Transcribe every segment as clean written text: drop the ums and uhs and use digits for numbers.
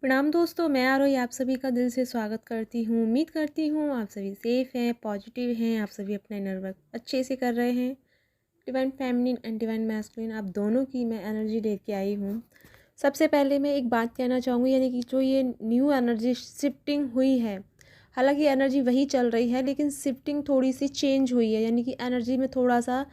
प्रणाम दोस्तों, मैं आरोही आप सभी का दिल से स्वागत करती हूँ। उम्मीद करती हूँ आप सभी सेफ़ हैं, पॉजिटिव हैं, आप सभी अपना इनर वर्क अच्छे से कर रहे हैं। Divine feminine and divine masculine आप दोनों की मैं एनर्जी लेके आई हूँ। सबसे पहले मैं एक बात कहना चाहूँगी, यानी कि जो ये न्यू एनर्जी शिफ्टिंग हुई है, हालांकि एनर्जी वही चल रही है लेकिन शिफ्टिंग थोड़ी सी चेंज हुई है, यानी कि एनर्जी में थोड़ा सा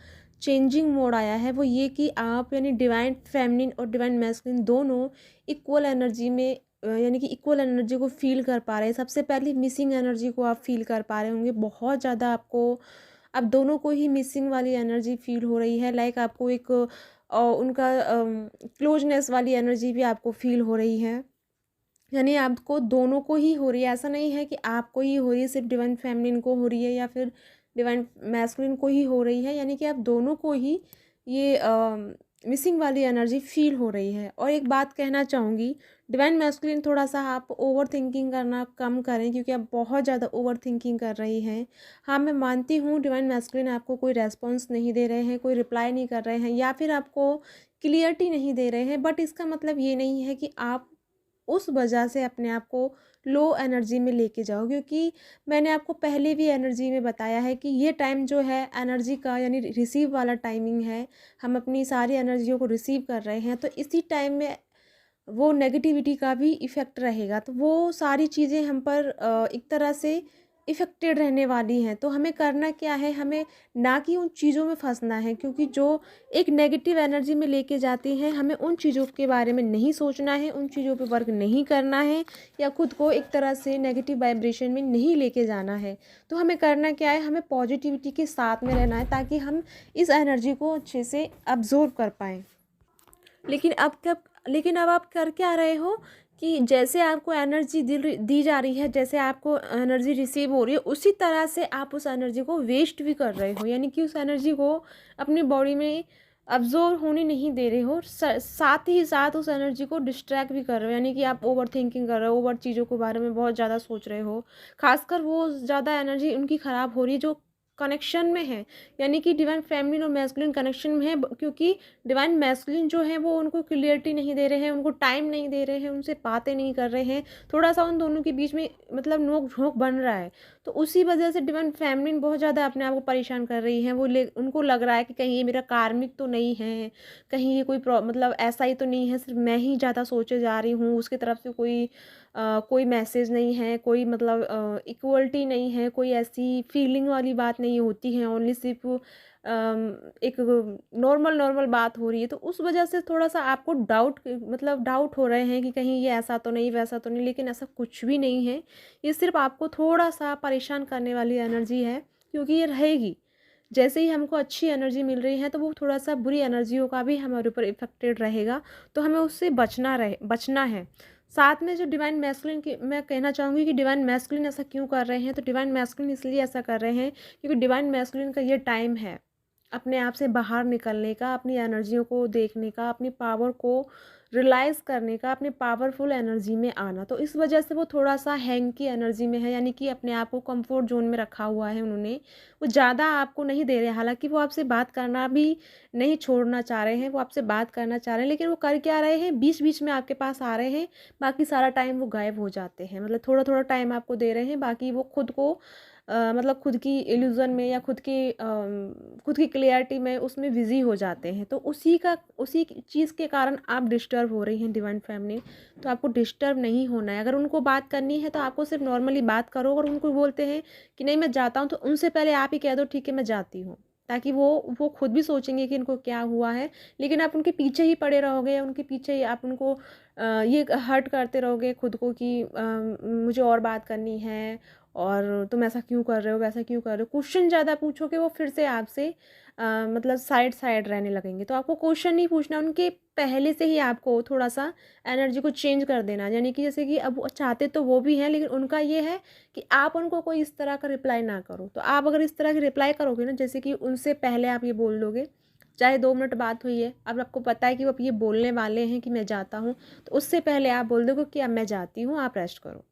चेंजिंग मोड आया है। वो ये कि आप यानी डिवाइन फेमिनिन और डिवाइन मैस्कुलिन दोनों इक्वल एनर्जी में यानी कि इक्वल एनर्जी को फ़ील कर पा रहे हैं। सबसे पहले मिसिंग एनर्जी को आप फ़ील कर पा रहे होंगे बहुत ज़्यादा। आपको अब दोनों को ही मिसिंग वाली एनर्जी फ़ील हो रही है। लाइक आपको एक उनका क्लोजनेस वाली एनर्जी भी आपको फ़ील हो रही है, यानी आपको दोनों को ही हो रही है। ऐसा नहीं है कि आपको ही हो रही है, सिर्फ डिवाइन फेमिनिन को हो रही है या फिर डिवाइन मैस्कुलिन को ही हो रही है, यानी कि आप दोनों को ही ये मिसिंग वाली एनर्जी फील हो रही है। और एक बात कहना चाहूँगी, डिवाइन मैस्कुलिन थोड़ा सा आप ओवर थिंकिंग करना कम करें, क्योंकि आप बहुत ज़्यादा ओवर थिंकिंग कर रही हैं। हाँ, मैं मानती हूँ डिवाइन मैस्कुलिन आपको कोई रेस्पॉन्स नहीं दे रहे हैं, कोई रिप्लाई नहीं कर रहे हैं या फिर आपको क्लियरिटी नहीं दे रहे हैं, बट इसका मतलब ये नहीं है कि आप उस वजह से अपने आप को लो एनर्जी में लेके जाओ। क्योंकि मैंने आपको पहले भी एनर्जी में बताया है कि ये टाइम जो है एनर्जी का, यानी रिसीव वाला टाइमिंग है। हम अपनी सारी एनर्जियों को रिसीव कर रहे हैं, तो इसी टाइम में वो नेगेटिविटी का भी इफ़ेक्ट रहेगा, तो वो सारी चीज़ें हम पर एक तरह से इफ़ेक्टेड रहने वाली हैं। तो हमें करना क्या है, हमें ना कि उन चीज़ों में फंसना है, क्योंकि जो एक नेगेटिव एनर्जी में लेके जाती हैं, हमें उन चीज़ों के बारे में नहीं सोचना है, उन चीज़ों पे वर्क नहीं करना है या खुद को एक तरह से नेगेटिव वाइब्रेशन में नहीं लेके जाना है। तो हमें करना क्या है, हमें पॉजिटिविटी के साथ में रहना है, ताकि हम इस एनर्जी को अच्छे से अब्जॉर्ब कर पाएँ। लेकिन अब आप कर क्या रहे हो कि जैसे आपको एनर्जी दी जा रही है, जैसे आपको एनर्जी रिसीव हो रही है, उसी तरह से आप उस एनर्जी को वेस्ट भी कर रहे हो, यानी कि उस एनर्जी को अपनी बॉडी में अब्जॉर्ब होने नहीं दे रहे हो। साथ ही साथ उस एनर्जी को डिस्ट्रैक्ट भी कर रहे हो, यानी कि आप ओवर थिंकिंग कर रहे हो, ओवर चीज़ों के बारे में बहुत ज़्यादा सोच रहे हो। खासकर वो ज़्यादा एनर्जी उनकी ख़राब हो रही है जो कनेक्शन में है, यानी कि डिवाइन फेमिनिन और मैस्कुलिन कनेक्शन में है। क्योंकि डिवाइन मैस्कुलिन जो है वो उनको क्लियरिटी नहीं दे रहे हैं, उनको टाइम नहीं दे रहे हैं, उनसे बातें नहीं कर रहे हैं। थोड़ा सा उन दोनों के बीच में मतलब नोक झोंक बन रहा है। तो उसी वजह से डिवाइन फेमिनिन बहुत ज़्यादा अपने आप को परेशान कर रही हैं। उनको लग रहा है कि कहीं ये मेरा कार्मिक तो नहीं है, कहीं ये कोई मतलब ऐसा ही तो नहीं है, सिर्फ मैं ही ज़्यादा सोचे जा रही हूँ, उसकी तरफ से कोई मैसेज नहीं है, कोई मतलब इक्वलिटी नहीं है, कोई ऐसी फीलिंग वाली बात नहीं होती है, ओनली सिर्फ एक नॉर्मल नॉर्मल बात हो रही है। तो उस वजह से थोड़ा सा आपको डाउट हो रहे हैं कि कहीं ये ऐसा तो नहीं, वैसा तो नहीं, लेकिन ऐसा कुछ भी नहीं है। ये सिर्फ आपको थोड़ा सा परेशान करने वाली एनर्जी है, क्योंकि ये रहेगी। जैसे ही हमको अच्छी एनर्जी मिल रही है, तो वो थोड़ा सा बुरी एनर्जियों का भी हमारे ऊपर इफेक्टेड रहेगा, तो हमें उससे बचना है। साथ में जो डिवाइन मैस्कुलिन की मैं कहना चाहूँगी कि डिवाइन मैस्कुलिन ऐसा क्यों कर रहे हैं, तो डिवाइन मैस्कुलिन इसलिए ऐसा कर रहे हैं क्योंकि डिवाइन मैस्कुलिन का ये टाइम है अपने आप से बाहर निकलने का, अपनी एनर्जियों को देखने का, अपनी पावर को रियलाइज़ करने का, अपने पावरफुल एनर्जी में आना। तो इस वजह से वो थोड़ा सा हैंग की एनर्जी में है, यानी कि अपने आप को कंफर्ट जोन में रखा हुआ है उन्होंने। वो ज़्यादा आपको नहीं दे रहे, हालांकि वो आपसे बात करना भी नहीं छोड़ना चाह रहे हैं, वो आपसे बात करना चाह रहे हैं, लेकिन वो कर क्या रहे हैं, बीच बीच में आपके पास आ रहे हैं, बाकी सारा टाइम वो गायब हो जाते हैं। मतलब थोड़ा थोड़ा टाइम आपको दे रहे हैं, बाकी वो खुद को मतलब खुद की इल्यूज़न में या खुद की क्लियरिटी में उसमें बिज़ी हो जाते हैं। तो उसी चीज़ के कारण आप डिस्टर्ब हो रही हैं डिवाइन फेमिनिन। तो आपको डिस्टर्ब नहीं होना है। अगर उनको बात करनी है तो आपको सिर्फ नॉर्मली बात करो। अगर उनको बोलते हैं कि नहीं मैं जाता हूँ, तो उनसे पहले आप ही कह दो ठीक है मैं जाती हूँ, ताकि वो खुद भी सोचेंगे कि इनको क्या हुआ है। लेकिन आप उनके पीछे ही पड़े रहोगे या उनके पीछे ही आप उनको ये हर्ट करते रहोगे खुद को कि मुझे और बात करनी है और तुम ऐसा क्यों कर रहे हो, वैसा क्यों कर रहे हो, क्वेश्चन ज़्यादा पूछोगे, वो फिर से आपसे मतलब साइड रहने लगेंगे। तो आपको क्वेश्चन नहीं पूछना, उनके पहले से ही आपको थोड़ा सा एनर्जी को चेंज कर देना। यानी कि जैसे कि अब वो चाहते तो वो भी हैं, लेकिन उनका ये है कि आप उनको कोई इस तरह का रिप्लाई ना करो। तो आप अगर इस तरह की रिप्लाई करोगे ना, जैसे कि उनसे पहले आप ये बोल दोगे, चाहे 2 मिनट बात हुई है, अब आपको पता है कि वो अब ये बोलने वाले हैं कि मैं जाता हूँ, तो उससे पहले आप बोल दोगे कि अब मैं जाती हूँ, आप रेस्ट करो।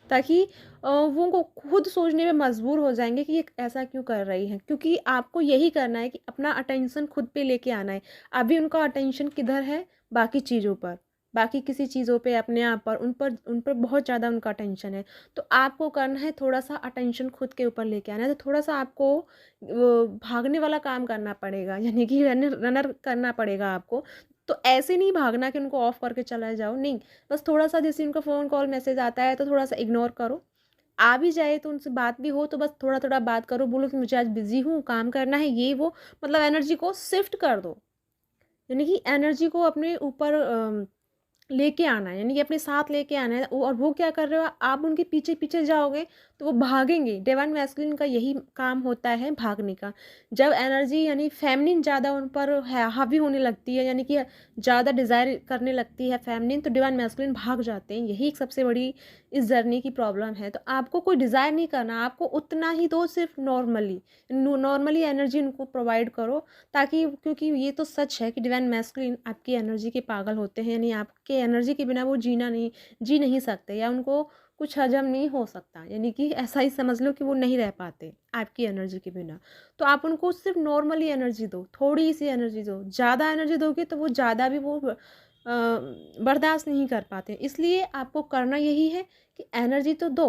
ताकि वो को खुद सोचने में मजबूर हो जाएंगे कि ये ऐसा क्यों कर रही है, क्योंकि आपको यही करना है कि अपना अटेंशन खुद पे लेके आना है। अभी उनका अटेंशन किधर है, बाकी चीज़ों पर, बाकी किसी चीज़ों पे, अपने आप पर, उन पर बहुत ज़्यादा उनका अटेंशन है। तो आपको करना है थोड़ा-सा अटेंशन खुद के ऊपर लेके आना है, तो थोड़ा-सा आपको वो भागने वाला काम करना पड़ेगा, यानी कि रनर रनर करना पड़ेगा आपको। तो ऐसे नहीं भागना कि उनको ऑफ करके चले जाओ, नहीं, बस थोड़ा-सा जैसे उनका फ़ोन कॉल मैसेज आता है तो थोड़ा-सा इग्नोर करो। आ भी जाए तो उनसे बात भी हो तो बस थोड़ा-थोड़ा बात करो, बोलो कि मुझे आज बिज़ी हूँ, काम करना है, ये वो, मतलब एनर्जी को शिफ्ट कर दो। यानी कि एनर्जी को अपने ऊपर लेके आना है, यानी कि अपने साथ लेके आना है। और वो क्या कर रहे हो, आप उनके पीछे-पीछे जाओगे तो वो भागेंगे। डिवाइन मैस्कुलिन का यही काम होता है, भागने का। जब एनर्जी यानी फेमिनिन ज़्यादा उन पर है हावी होने लगती है, यानी कि ज़्यादा डिज़ायर करने लगती है फेमिनिन, तो डिवाइन मैस्कुलिन भाग जाते हैं। यही एक सबसे बड़ी इस जर्नी की प्रॉब्लम है। तो आपको कोई डिज़ायर नहीं करना, आपको उतना ही दो, सिर्फ नॉर्मली नॉर्मली एनर्जी उनको प्रोवाइड करो, ताकि, क्योंकि ये तो सच है कि डिवाइन मैस्कुलिन आपकी एनर्जी के पागल होते हैं, यानी आपके एनर्जी के बिना वो जी नहीं सकते, या उनको कुछ हजम नहीं हो सकता, यानी कि ऐसा ही समझ लो कि वो नहीं रह पाते आपकी एनर्जी के बिना। तो आप उनको सिर्फ नॉर्मली एनर्जी दो, थोड़ी सी एनर्जी दो। ज़्यादा एनर्जी दोगे तो वो ज़्यादा भी वो बर्दाश्त नहीं कर पाते। इसलिए आपको करना यही है कि एनर्जी तो दो,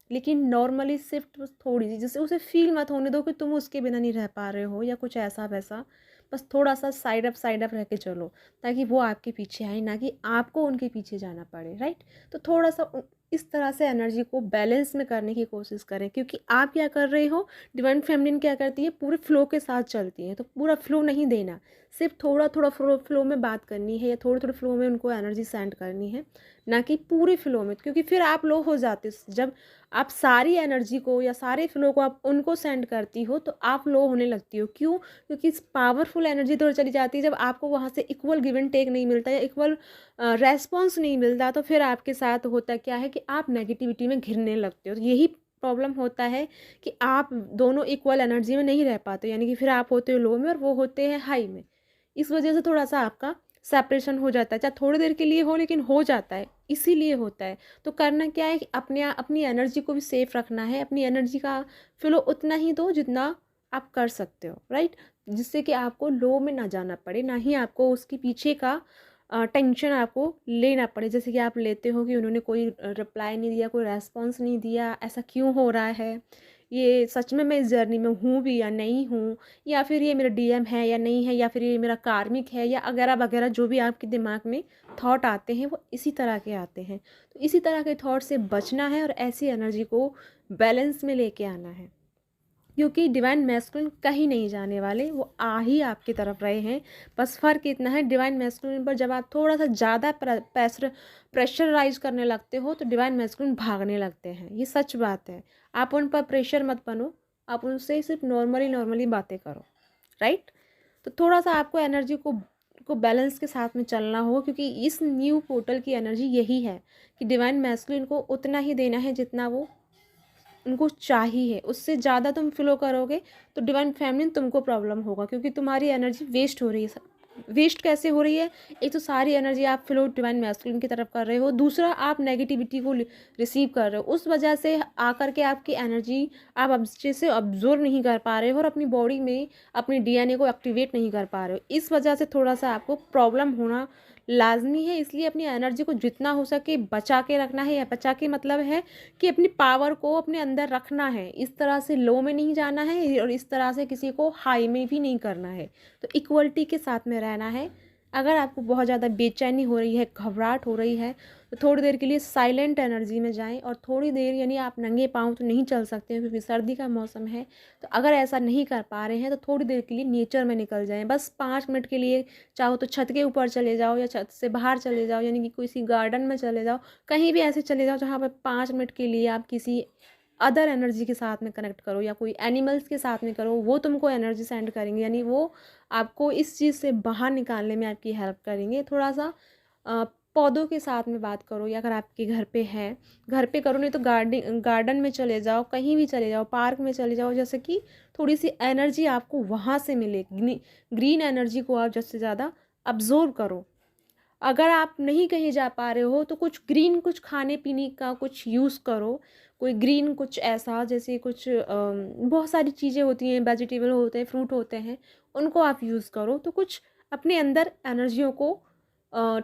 लेकिन नॉर्मली सिर्फ बस थोड़ी सी, जैसे उसे फील मत होने दो कि तुम उसके बिना नहीं रह पा रहे हो या कुछ ऐसा वैसा। बस थोड़ा सा साइड अप रह के चलो, ताकि वो आपके पीछे आए, ना कि आपको उनके पीछे जाना पड़े, राइट। तो थोड़ा सा इस तरह से एनर्जी को बैलेंस में करने की कोशिश करें, क्योंकि आप क्या कर रहे हो, डिवाइन फेमिनिन क्या करती है, पूरे फ्लो के साथ चलती है। तो पूरा फ्लो नहीं देना, सिर्फ थोड़ा थोड़ा फ्लो में बात करनी है, या थोड़े थोड़े फ्लो में उनको एनर्जी सेंड करनी है, ना कि पूरे फ्लो में, क्योंकि फिर आप लो हो जाते हो। जब आप सारी एनर्जी को या सारे फ्लो को आप उनको सेंड करती हो तो आप लो होने लगती हो। क्यों? क्योंकि पावरफुल एनर्जी तो चली जाती है, जब आपको वहाँ से इक्वल गिव एंड टेक नहीं मिलता या इक्वल रेस्पॉन्स नहीं मिलता, तो फिर आपके साथ होता क्या है कि आप नेगेटिविटी में घिरने लगते हो। तो यही प्रॉब्लम होता है कि आप दोनों इक्वल एनर्जी में नहीं रह पाते, यानी कि फिर आप होते हो लो में और वो होते हैं हाई में। इस वजह से थोड़ा-सा आपका सेपरेशन हो जाता है, चाहे थोड़ी देर के लिए हो, लेकिन हो जाता है, इसीलिए होता है। तो करना क्या है कि अपनी एनर्जी को भी सेफ रखना है, अपनी एनर्जी का फ्लो उतना ही दो जितना आप कर सकते हो, राइट? जिससे कि आपको लो में ना जाना पड़े, ना ही आपको उसके पीछे का टेंशन आपको लेना पड़े। जैसे कि आप लेते हो कि उन्होंने कोई रिप्लाई नहीं दिया, कोई रेस्पॉन्स नहीं दिया, ऐसा क्यों हो रहा है? ये सच में मैं इस जर्नी में हूँ भी या नहीं हूँ, या फिर ये मेरा डीएम है या नहीं है, या फिर ये मेरा कार्मिक है, या वगैरह जो भी आपके दिमाग में थॉट आते हैं वो इसी तरह के आते हैं। तो इसी तरह के थॉट से बचना है और ऐसी एनर्जी को बैलेंस में लेके आना है, क्योंकि डिवाइन मैस्कुलिन कहीं नहीं जाने वाले, वो आ ही आपकी तरफ रहे हैं। बस फ़र्क इतना है, डिवाइन मैस्कुलिन पर जब आप थोड़ा सा ज़्यादा प्रेशराइज करने लगते हो तो डिवाइन मैस्कुलिन भागने लगते हैं। ये सच बात है। आप उन पर प्रेशर मत बनो, आप उनसे सिर्फ नॉर्मली बातें करो, राइट। तो थोड़ा सा आपको एनर्जी को बैलेंस के साथ में चलना हो, क्योंकि इस न्यू पोर्टल की एनर्जी यही है कि डिवाइन मैस्कुलिन को उतना ही देना है जितना वो उनको चाहिए। उससे ज़्यादा तुम फ़्लो करोगे तो डिवाइन फेमिनिन तुमको प्रॉब्लम होगा, क्योंकि तुम्हारी एनर्जी वेस्ट हो रही है। वेस्ट कैसे हो रही है? एक तो सारी एनर्जी आप फ़्लो डिवाइन मैस्कुलिन की तरफ कर रहे हो, दूसरा आप नेगेटिविटी को रिसीव कर रहे हो। उस वजह से आकर के आपकी एनर्जी आप अच्छे से अब्ज़ॉर्ब नहीं कर पा रहे हो और अपनी बॉडी में अपनी डीएनए को एक्टिवेट नहीं कर पा रहे हो। इस वजह से थोड़ा-सा आपको प्रॉब्लम होना लाज़मी है। इसलिए अपनी एनर्जी को जितना हो सके बचा के रखना है, या बचा के मतलब है कि अपनी पावर को अपने अंदर रखना है। इस तरह से लो में नहीं जाना है और इस तरह से किसी को हाई में भी नहीं करना है। तो इक्वलिटी के साथ में रहना है। अगर आपको बहुत ज़्यादा बेचैनी हो रही है, घबराहट हो रही है, तो थोड़ी देर के लिए साइलेंट एनर्जी में जाएँ, और थोड़ी देर, यानी आप नंगे पाँव तो नहीं चल सकते हैं क्योंकि सर्दी का मौसम है। तो अगर ऐसा नहीं कर पा रहे हैं तो थोड़ी देर के लिए नेचर में निकल जाएँ। बस 5 मिनट के लिए, चाहो तो छत के ऊपर चले जाओ या छत से बाहर चले जाओ, यानी कि किसी गार्डन में चले जाओ, कहीं भी ऐसे चले जाओ जहाँ पर 5 मिनट के लिए आप किसी अदर एनर्जी के साथ में कनेक्ट करो, या कोई एनिमल्स के साथ में करो। वो तुमको एनर्जी सेंड करेंगे, यानी वो आपको इस चीज़ से बाहर निकालने में आपकी हेल्प करेंगे। थोड़ा सा पौधों के साथ में बात करो, या अगर आपके घर पे है, घर पे करो, नहीं तो गार्डन में चले जाओ, कहीं भी चले जाओ, पार्क में चले जाओ, जैसे कि थोड़ी सी एनर्जी आपको वहाँ से मिले। ग्रीन एनर्जी को आप ज़्यादा से ज़्यादा अब्जॉर्ब करो। अगर आप नहीं कहीं जा पा रहे हो तो कुछ ग्रीन, कुछ खाने पीने का कुछ यूज़ करो। कोई ग्रीन कुछ ऐसा, जैसे कुछ बहुत सारी चीज़ें होती हैं, वेजिटेबल होते हैं, फ्रूट होते हैं, उनको आप यूज़ करो। तो कुछ अपने अंदर एनर्जियों को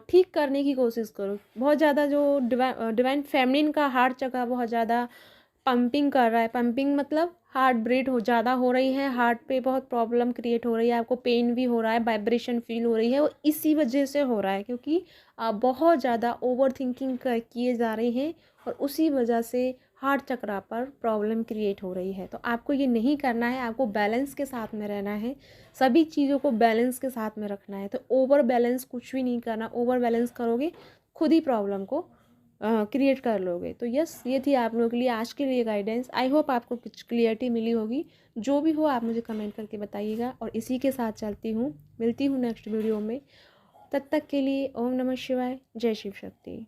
ठीक करने की कोशिश करो। बहुत ज़्यादा जो डिवाइन फेमिनिन का हार्ट चक्र बहुत ज़्यादा पंपिंग कर रहा है। पंपिंग मतलब हार्ट बीट हो ज़्यादा हो रही है, हार्ट पे बहुत प्रॉब्लम क्रिएट हो रही है, आपको पेन भी हो रहा है, वाइब्रेशन फील हो रही है, वो इसी वजह से हो रहा है क्योंकि आप बहुत ज़्यादा ओवर थिंकिंग किए जा रहे हैं और उसी वजह से हार्ट चक्र पर प्रॉब्लम क्रिएट हो रही है। तो आपको ये नहीं करना है, आपको बैलेंस के साथ में रहना है, सभी चीज़ों को बैलेंस के साथ में रखना है। तो ओवर बैलेंस कुछ भी नहीं करना, ओवर बैलेंस करोगे खुद ही प्रॉब्लम को क्रिएट कर लोगे। तो यस, ये थी आप लोगों के लिए आज के लिए गाइडेंस। आई होप आपको कुछ क्लियरिटी मिली होगी। जो भी हो आप मुझे कमेंट करके बताइएगा और इसी के साथ चलती हूँ, मिलती हूँ नेक्स्ट वीडियो में। तब तक के लिए ओम नमः शिवाय, जय शिव शक्ति।